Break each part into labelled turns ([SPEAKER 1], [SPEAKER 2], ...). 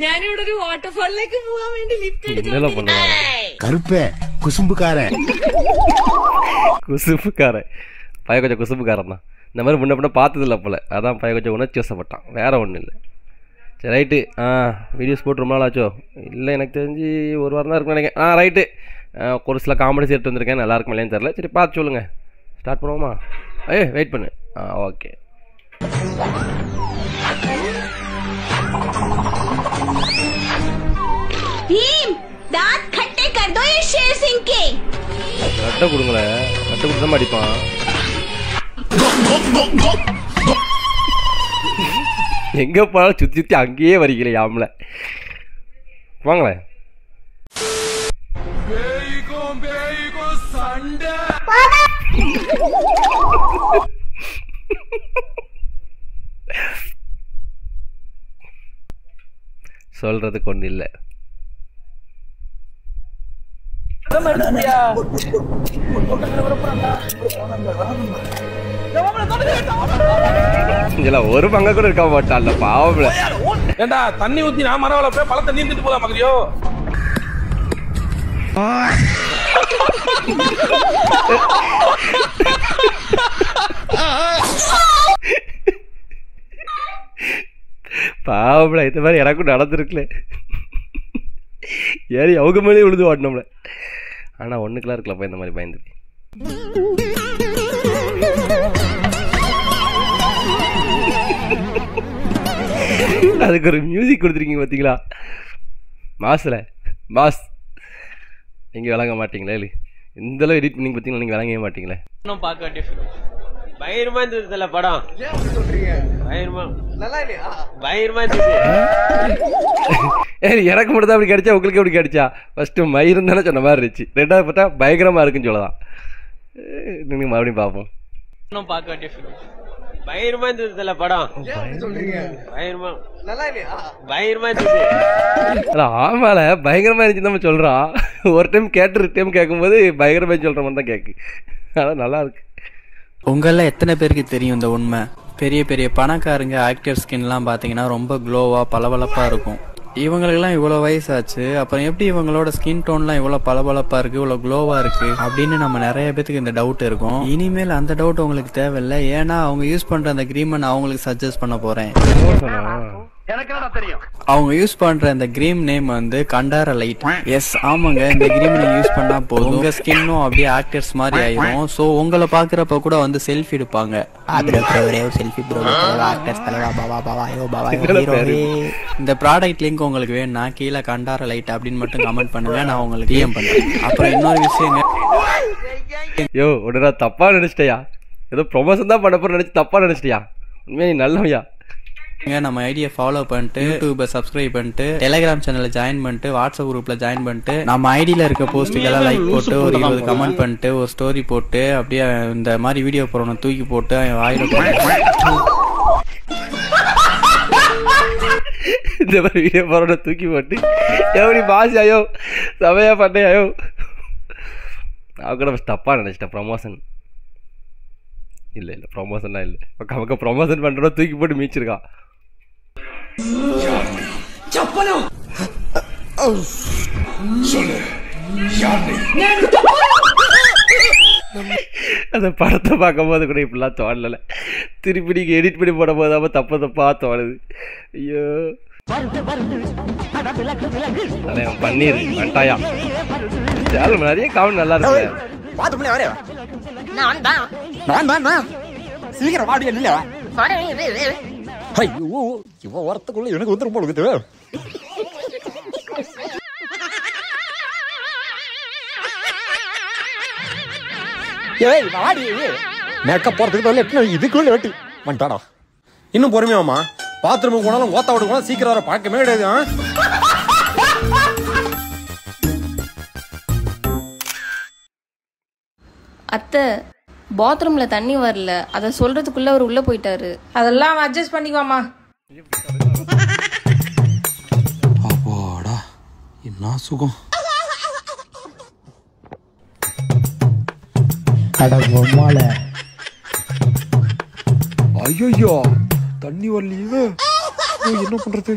[SPEAKER 1] ഞാനിവിടെ ഒരു വാട്ടർഫാളിലേക്ക് പോകാൻ വേണ്ടി ലിഫ്റ്റ് എടുത്തു.
[SPEAKER 2] கருப்பே குசும்புக்காரன் குசும்புக்காரன் பையன் கொஞ்சம் குசும்புக்காரன் தான். இந்த மாதிரி முன்ன பின்ன பார்த்ததில்ல போல், அதான் பையன் கொஞ்சம் உணர்ச்சி வசப்பட்டான், வேறு ஒன்றும் இல்லை. சரி ரைட்டு. வீடியோஸ் போட்டு ரொம்ப நாள் ஆச்சோ? இல்லை எனக்கு தெரிஞ்சு ஒரு வாரம் தான் இருக்குன்னு நினைக்கிறேன். ரைட்டு. ஒரு சில காமெடி சேர்த்து வந்திருக்கேன், நல்லா இருக்கும் இல்லைன்னு தெரில. சரி பார்த்து சொல்லுங்கள், ஸ்டார்ட் பண்ணுவோமா? வெயிட் பண்ணு. ஓகே. கட்டை கொடுங்களேன், கட்டை கொடுத்து தான் அடிப்பான். எங்கே போனாலும் சுற்றி சுற்றி அங்கேயே வரீங்களே யாமல. வாங்களேன். சொல்றதுக்கு ஒன்றும் இல்லை. ஒரு பங்க கூட இருக்க மாட்டான்ல பாவம்ல.
[SPEAKER 3] ஏண்டா தண்ணி ஊத்தி நான் மரவள போய் பழத்தை நீந்திட்டு போலாம் மகரியா?
[SPEAKER 2] பாவம்ல, இந்த மாதிரி எனக்கும் நடந்துருக்குல. ஏறி அவங்க மேலே விழுது வாட்டினோம்ல. ஆனால் ஒன்றுக்கெல்லாம் இருக்கலப்பா இந்த மாதிரி பயந்து. அதுக்கு ஒரு மியூசிக் கொடுத்துருக்கீங்க பார்த்தீங்களா? மாஸ்ல மாஸ் நீங்கள் விளங்க மாட்டீங்களே. இல்லை இந்தளவு எடிட் பண்ணி பார்த்தீங்களா? நீங்கள் விளங்கவே மாட்டீங்களே.
[SPEAKER 4] இன்னும் பார்க்க வேண்டிய ஃபிலிம் பயங்கரமா இருந்ததுல படம். பயங்கரமா நல்லா இல்லையா? பயங்கரமா இருந்தது.
[SPEAKER 2] எனக்கு மட்டும் தான் அப்படி கிடைச்சா, உங்களுக்கு எப்படி கிடைச்சா? ஃபர்ஸ்ட்டு மயிரும் தானே சொன்ன மாதிரி இருந்துச்சு, ரெண்டாவது பார்த்தா பயங்கரமாக இருக்குன்னு சொல்லலாம். நீங்கள் மறுபடியும் பார்ப்போம்.
[SPEAKER 4] இன்னும் பார்க்க வேண்டிய ஃபிலிம் பயங்கரமா இருந்ததுல படம். பயங்கரமா நல்லா இல்லையா? பயங்கரமா இருந்தது.
[SPEAKER 2] ஆமால பயங்கரமா இருந்துச்சு நம்ம சொல்கிறோம். ஒரு டைம் கேட்டு டைம் கேட்கும்போது பயங்கரமாக சொல்கிற மாதிரி தான் கேட்கு. அதான் நல்லா இருக்கு.
[SPEAKER 5] உங்களில் எத்தனை பேருக்கு தெரியும் இந்த உண்மை? பெரிய பெரிய பணக்காரங்க ஆக்டர் ஸ்கின்லாம் பார்த்தீங்கன்னா ரொம்ப க்ளோவாக பளபளப்பாக இருக்கும். இவங்களுக்கெல்லாம் இவ்வளோ வயசாச்சு, அப்புறம் எப்படி இவங்களோட ஸ்கின் டோன்லாம் இவ்வளோ பளபளப்பாக இருக்குது, இவ்வளோ க்ளோவாக இருக்குது அப்படின்னு நம்ம நிறைய பேத்துக்கு இந்த டவுட் இருக்கும். இனிமேல் அந்த டவுட் உங்களுக்கு தேவையில்லை. ஏன்னா அவங்க யூஸ் பண்ணுற அந்த க்ரீமை நான் அவங்களுக்கு சஜஸ்ட் பண்ண போகிறேன். அவங்க யூஸ் பண்ற இந்த கிரீம் நேம் வந்து கண்டார லைட். எஸ் ஆமாங்க, இந்த கிரீம் நீங்க யூஸ் பண்ணா போதும் உங்க ஸ்கின்னும் அப்படியே ஆக்டர்ஸ் மாதிரி ஆயிரும். சோ உங்களை பாக்குறப்ப கூட வந்து செல்ஃபி எடுப்பாங்க. இந்த ப்ராடக்ட் லிங்க் உங்களுக்கு வேணும்னா கீழே கண்டார லைட் அப்படின்னு மட்டும் கமெண்ட் பண்ணுங்க, நான் உங்களுக்கு டிஎம் பண்றேன். அப்புறம் இன்னொரு விஷயங்க,
[SPEAKER 2] யோ உடனே தப்பா நினைச்சிட்டியா? ஏதோ ப்ரொமோஷன் தான் பண்ண போற நினைச்சு தப்பா நினைச்சிட்டியா? உண்மையா நீ நல்லவையா?
[SPEAKER 5] நம்ம ஐடியை ஃபாலோ பண்ணிட்டு யூடியூபை சப்ஸ்கிரைப் பண்ணிட்டு டெலிகிராம் சேனல்ல ஜாயின் பண்ணிட்டு வாட்ஸ்அப் குரூப்ல ஜாயின் பண்ணிட்டு நம்ம ஐடியில இருக்க போஸ்ட்டுக்கெல்லாம் லைக் போட்டு ஒரு 20 கமெண்ட் பண்ணிட்டு ஒரு ஸ்டோரி போட்டு அப்படியே இந்த மாதிரி வீடியோ போறவனை தூக்கி போட்டு
[SPEAKER 2] இந்த மாதிரி வீடியோ போறவனை தூக்கி போட்டு எப்படி பாசி ஆயோ சமையா பண்ணையாயோ. நான் கூட தப்பா நினைச்சிட்டேன். ப்ரொமோஷன் இல்லை ப்ரொமோஷன்லாம் இல்லை. அவங்க ப்ரொமோஷன் பண்றோட தூக்கி போட்டு மீச்சிருக்கான். அந்த படத்தை பார்க்கும் போது கூட இப்படிலாம் தோணல. திருப்பி நீங்க எடிட் பண்ணி போட போதாம தப்பா தோணுது. ஐயோ பன்னீர் வண்டாயா நிறைய காமெடி நல்லா இருக்கு.
[SPEAKER 6] சீக்கிரம் வாடி இல்ல. ஐயோ இவ வரத்துக்குள்ள எனக்கு வந்து ரொம்ப இருக்குது. ஏய் வாடி மேக்கப் போறதுக்கு பதிலா இதுக்குள்ள வெட்டி வந்துட்டாடா. இன்னும் பொறுமையாமா பாத்ரூமுக்கு போனாலும் ஓத்த விட்டு போனா சீக்கிரம் வர பார்க்கவே கிடையாது.
[SPEAKER 7] அத்தை பாத்ரூம்ல தண்ணி வரல, அத சொல்றதுக்குள்ள அவர் உள்ள போயிட்டாரு.
[SPEAKER 1] அதெல்லாம் அட்ஜஸ்ட் பண்ணிக்குவாமா.
[SPEAKER 6] அப்பாடா என்ன சுகம். ஐயோ தண்ணி வரலையே, என்ன பண்றது?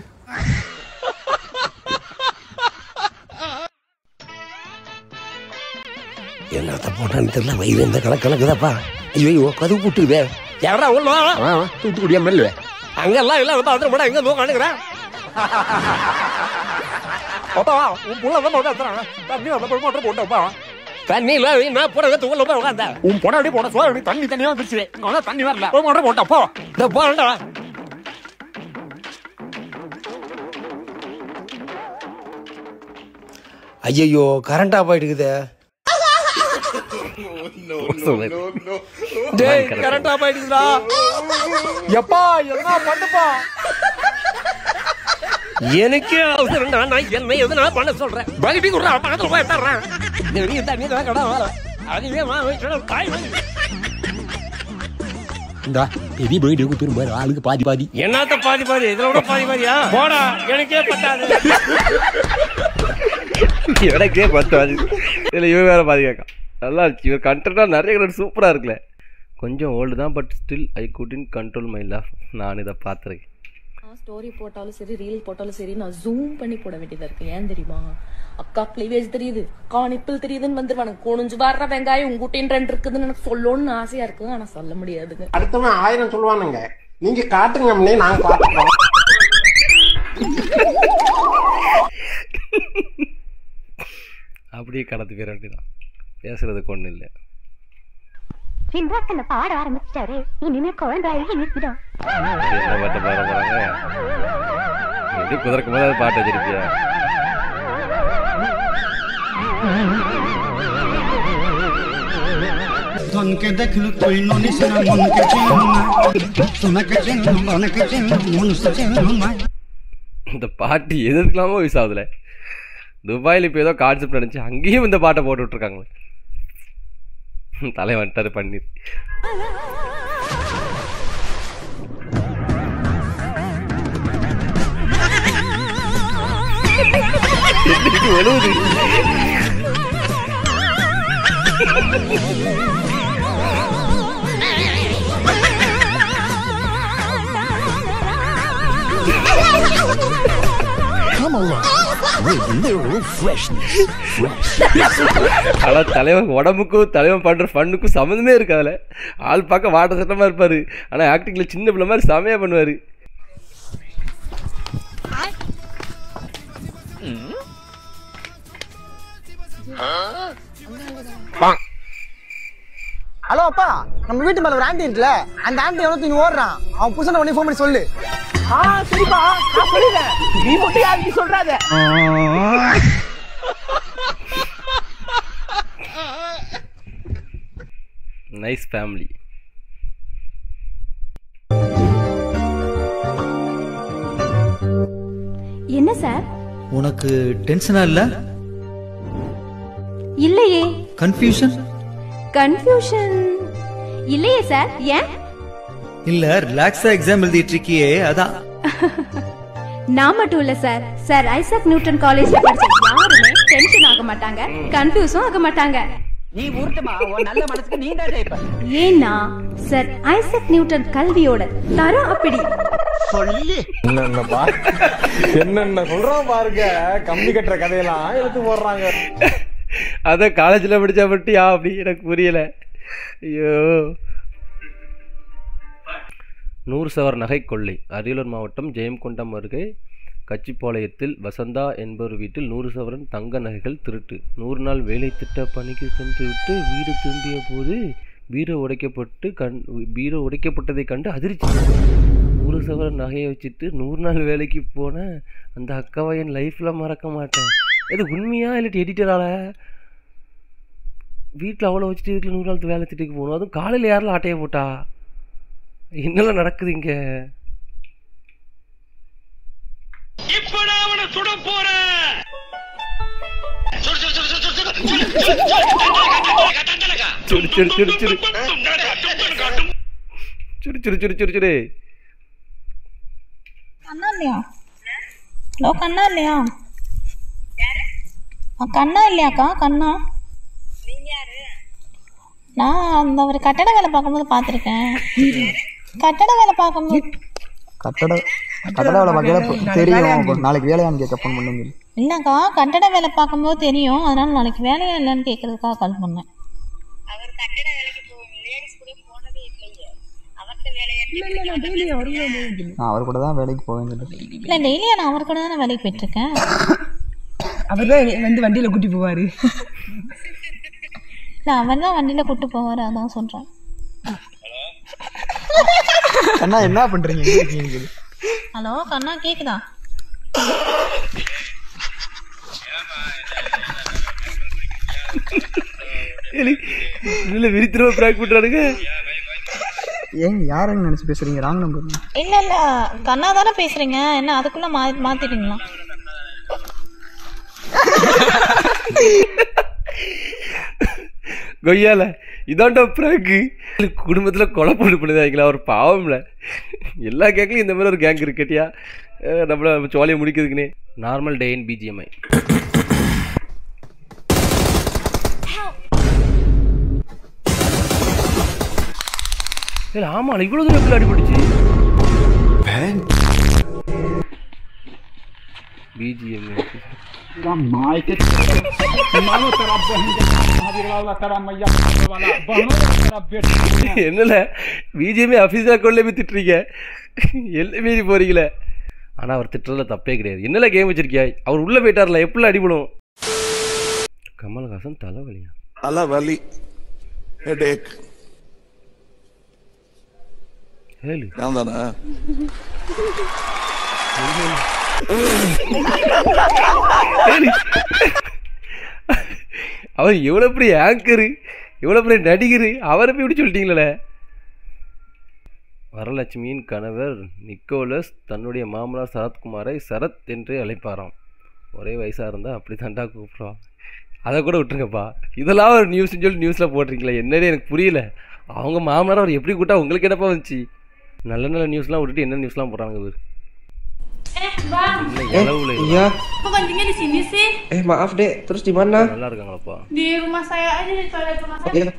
[SPEAKER 8] என்னத்த போட்டான்னு தெரியல, வயிறு எந்த கலக்குதாப்பா. ஐயோ கதவு புட்டுக்குதே. யாரா உள்ள தூத்துக்குடியா மெல்லுவே அங்கெல்லாம் இல்ல பாத்திரம் போட எங்க காணுங்கிறேன். தண்ணி இல்ல நான் போட தூக்கல போய் உட்காந்த உன் போட அப்படி போட சோழ தண்ணி தண்ணியா வந்துருச்சு. தண்ணி வரல போட்டா போ இந்த போடா. ஐயோ கரண்டா போயிட்டுக்குதே. கரண்டா போயிட்டுக்குதா. எப்பா என்ன பண்ணுப்பா, எனக்கே அவசரம்டா. நான் என்ன எதுனா பண்ண சொல்றேன். பகிட்டி குடுறா பக்கத்துல போய் தர்றேன். இந்த வெளியே தண்ணி தான் கடை வர அதுவே காய் இந்தா எதி போயிட்டு திரும்ப ஆளுக்கு பாதி பாதி. என்னத்த பாதி பாதி, இதுல கூட பாதி பாதியா போடா. எனக்கே பத்தாது,
[SPEAKER 2] எனக்கே பத்தாது. இதில் இவன் வேற பாதி கேட்கான். நல்லா இருந்துச்சு. இவர் கண்டென்ட்டாக நிறைய கண்டென்ட் சூப்பராக இருக்குல்ல. கொஞ்சம் ஓல்டு தான், but still I couldn't control my laugh. நான் இதை பார்த்துருக்கேன்.
[SPEAKER 9] ஸ்டோரி போட்டாலும் சரி, ரீல் போட்டாலும் சரி, நான் ஜூம் பண்ணி போட வேண்டியதா இருக்கு. ஏன் தெரியுமா? அக்கா கிளீவேஜ் தெரியுது, அக்கா நிப்பிள் தெரியுதுன்னு வந்துருவானு. குனிஞ்சு வர்ற வெங்காயம் உங்கூட்டின் ரெண்டு இருக்குதுன்னு எனக்கு சொல்லணும்னு ஆசையா இருக்கு, ஆனா சொல்ல முடியாதுங்க.
[SPEAKER 8] அடுத்தவன் 1000 சொல்லுவானுங்க, நீங்க காட்டுங்க நாங்க பாத்துக்கிறோம்.
[SPEAKER 2] அப்படியே கடந்து பேர் அப்படிதான் பேசுறதுக்கு ஒன்றும் இல்லை.
[SPEAKER 10] பாட ஆரம்பிச்சிட்டாரு, இனிமே குழந்தை நிறுத்திடும்.
[SPEAKER 2] என்ன பாட்டு பாட போறாங்க? எப்படி குதிரைக்கு போது பாட்டு வச்சிருப்பியா? இந்த பாட்டு எதுக்கெல்லாமோ யூஸ் ஆகுதுல. துபாயில் இப்போ ஏதோ கான்செப்ட் நினைச்சு அங்கேயும் இந்த பாட்டை போட்டு விட்டுருக்காங்க. தலை வந்துட்டாரு பன்னீர். ஒழுகுது. தலைவன் உடம்புக்கும் தலைவன் பண்ற ஃபண்ணுக்கும் சம்மந்தமே இருக்காதுல. ஆள் பார்க்க வாட்ட சட்டமா இருப்பாரு, ஆனா ஆக்டிங்ல சின்ன பிள்ளை மாதிரி செமையா பண்ணுவாரு.
[SPEAKER 11] ஹலோ அப்பா, நம்ம வீட்டு மேல ஒரு ஆண்டி இருக்குல்ல, அந்த ஆண்டி எவ்வளவு தூக்கி ஓடுறான். அவன் புருஷனை உடனே ஃபோன் பண்ணி சொல்லு. சரிப்பா நான் சொல்லிடுறேன், நீ மட்டும் யாருக்கு சொல்றாத.
[SPEAKER 2] Nice family.
[SPEAKER 10] என்ன சார்
[SPEAKER 12] உனக்கு டென்ஷனா இல்ல?
[SPEAKER 10] இல்லையே.
[SPEAKER 12] கன்ஃபியூஷன்?
[SPEAKER 10] கன்ஃபியூஷன் இல்லையே சார். ஏன்?
[SPEAKER 12] இல்ல ரிலாக்ஸா எக்ஸாம் எழுதிட்டு இருக்கியே அதான்.
[SPEAKER 10] நான் மட்டும் இல்ல சார், சார் ஐசக் நியூட்டன் காலேஜ்ல படிச்ச யாருமே டென்ஷன் ஆக மாட்டாங்க, கன்ஃபியூஸும் ஆக மாட்டாங்க.
[SPEAKER 11] நீ ஊர்த்தமா உன் நல்ல மனசுக்கு நீ தான் ஜெயிப்ப.
[SPEAKER 10] ஏன்னா சார் ஐசக் நியூட்டன் கல்வியோட தரம் அப்படி.
[SPEAKER 6] சொல்லி என்னென்ன சொல்றோம் பாருங்க. கம்பி கட்டுற கதையெல்லாம் எடுத்து போடுறாங்க.
[SPEAKER 2] அத காலேஜில் படிச்சா பட்டியா அப்படி எனக்கு புரியல. ஐயோ. 100 சவர நகை கொள்ளை. அரியலூர் மாவட்டம் ஜெயம்கொண்டம் அருகே கச்சிப்பாளையத்தில் வசந்தா என்பவர் வீட்டில் 100 சவரன் தங்க நகைகள் திருட்டு. 100 நாள் வேலை திட்ட பணிக்கு சென்றுவிட்டு வீடு திரும்பிய போது பீரோ உடைக்கப்பட்டதை கண்டு அதிர்ச்சி. 100 சவரன் நகையை வச்சுட்டு 100 நாள் வேலைக்கு போன அந்த அக்காவை என் லைஃப்பில் மறக்க மாட்டேன். இது உண்மையா இல்லாட்டி எடிட்டரால? வீட்டில் அவ்வளோ வச்சுட்டு வீட்டில் 100 நாள் வேலை திட்டுக்கு போகணும், அதுவும் காலையில் யாரெல்லாம் ஆட்டையை போட்டா? என்னெல்லாம் நடக்குது இங்க?
[SPEAKER 13] கண்ணா இல்லையாக்கா? கண்ணா நான் அந்த ஒரு கட்டட வேலை பார்க்கும்போது பார்த்துருக்கேன். கட்டட வேலை பார்க்கும்போது
[SPEAKER 11] கட்டட வேலை பார்க்கல தெரியும். நாளைக்கு வேலையான்னு கேட்க ஃபோன் பண்ணுங்க.
[SPEAKER 13] இல்லைக்கா, கட்டட வேலை பார்க்கும்போது தெரியும், அதனால நாளைக்கு வேலையா இல்லைன்னு கேட்கறதுக்காக கால் பண்ணேன்.
[SPEAKER 11] நான் அவர் கூட தான் வேலைக்கு போவேன்.
[SPEAKER 13] இல்ல டெய்லியா நான் அவர் கூட தானே வேலைக்கு போயிட்டு இருக்கேன்.
[SPEAKER 1] அவர் தான் வந்து வண்டியில கூட்டி போவாரு.
[SPEAKER 13] இல்ல அவர் தான் வண்டியில கூட்டு போவாரு, அதான் சொல்றேன்.
[SPEAKER 11] அண்ணா என்ன பண்றீங்க?
[SPEAKER 13] ஹலோ கண்ணா, கேக்குதா?
[SPEAKER 2] இல்ல விரித்திரமா பிராங்க் பண்றானுங்க.
[SPEAKER 11] ஏங்க யாருன்னு நினைச்சு பேசுறீங்க? Wrong number.
[SPEAKER 13] இல்ல இல்ல கண்ணா தானே பேசுறீங்க, என்ன அதுக்குள்ள மாத்திட்டீங்களா?
[SPEAKER 2] கொய்யால இதான்டா பிராங்கு. குடும்பத்துல கொலை போட்டு பண்ணுதாங்களா? ஒரு பாவம்ல. எல்லா கேங்லையும் இந்த மாதிரி ஒரு கேங் இருக்கு கேட்டியா? நம்மள சோழியை முடிக்கிறதுக்குன்னே. நார்மல் டே இன் பிஜிஎம்ஐ. ஆமா இவ்வளவு தூரம் எப்படி அடிபட்டுச்சு? என்னல பிஜிஎம்ஐ ஆஃபீஸா கொள்ள போய் திட்டுறீங்க, எல்லாம் மீறி போறீங்களே. ஆனா அவர் திட்டுறதுல தப்பே கிடையாது. என்னல கேம் வச்சிருக்கியா? அவர் உள்ள போயிட்டார்ல, எப்படி அடிபடும்? கமல்ஹாசன் தலைவலியா?
[SPEAKER 14] தலைவலி, ஹெடேக். தானே
[SPEAKER 2] அவர் எவ்வளவு பெரிய ஆங்கரு, எவ்வளவு பெரிய நடிகர், அவரை போய் இப்படி சொல்லிட்டீங்களே. வரலட்சுமியின் கணவர் நிக்கோலஸ் தன்னுடைய மாமனார் சரத்குமாரை சரத் என்று அழைப்பாராம். ஒரே வயசாக இருந்தால் அப்படி தாண்டா கூப்பிடுவான். அதை கூட விட்டுருங்கப்பா. இதெல்லாம் ஒரு நியூஸ்ன்னு சொல்லி நியூஸில் போட்டிருக்கீங்களா? என்னடே எனக்கு புரியல. அவங்க மாமனார் அவர் எப்படி கூட்டா உங்களுக்கு என்னப்பா வந்துச்சு? நல்ல நல்ல நியூஸ்லாம் விட்டுட்டு என்ன நியூஸ்லாம் போடுறாங்க இவர்.
[SPEAKER 15] di sini sih? Maaf dek, terus di mana?
[SPEAKER 2] நல்லா இருக்காங்களாப்பா?
[SPEAKER 15] Di rumah saya aja, di toilet rumah saya.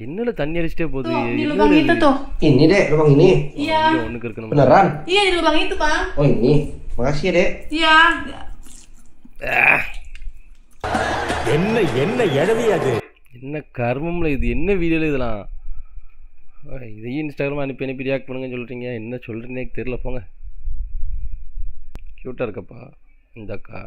[SPEAKER 2] என்னல தண்ணி அடிச்சிட்டே போகுது?
[SPEAKER 15] Di lubang itu tuh. Ini dek, lubang ini. Iya.
[SPEAKER 2] ஒண்ணுக்கு இருக்கணும்.
[SPEAKER 15] Beneran? Iya di lubang itu bang. Oh ini, makasih ya dek. Iya.
[SPEAKER 2] என்ன எழவி அது? என்ன கர்மம்ல இது? என்ன வீடியோல இதெல்லாம்? இதையும் இன்ஸ்டாகிராம் அனுப்பி ரியாக்ட் பண்ணுங்கன்னு சொல்கிறீங்க. என்ன சொல்கிறீங்கன்னே தெரியல. போங்க. க்யூட்டாக இருக்கப்பா இந்த அக்கா.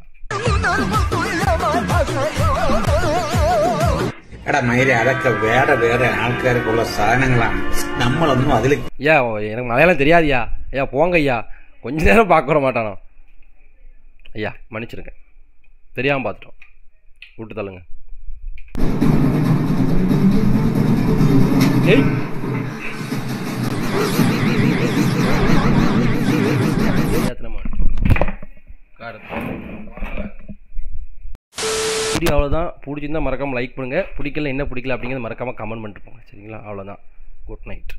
[SPEAKER 16] എടാ മയിലെ അതൊക്കെ വേറെ ആൾക്കാർക്കുള്ള സാധനങ്ങളാണ്. നമ്മളൊന്നും അതിൽ
[SPEAKER 2] ஐயா எனக்கு மலையாளம் தெரியாதுயா. ஐயா போங்க ஐயா, கொஞ்ச நேரம் பார்க்க வர மாட்டானோ ஐயா, மன்னிச்சிருங்க, தெரியாமல் பார்த்துட்டோம், விட்டு தள்ளுங்க. ஏய் வீடியோ அவ்வளோதான். பிடிச்சிருந்தா மறக்காமல் லைக் பண்ணுங்கள். பிடிக்கல என்ன பிடிக்கல அப்படிங்கிறத மறக்காமல் கமெண்ட் பண்ணிட்டு போங்க. சரிங்களா? அவ்வளோதான். Good night.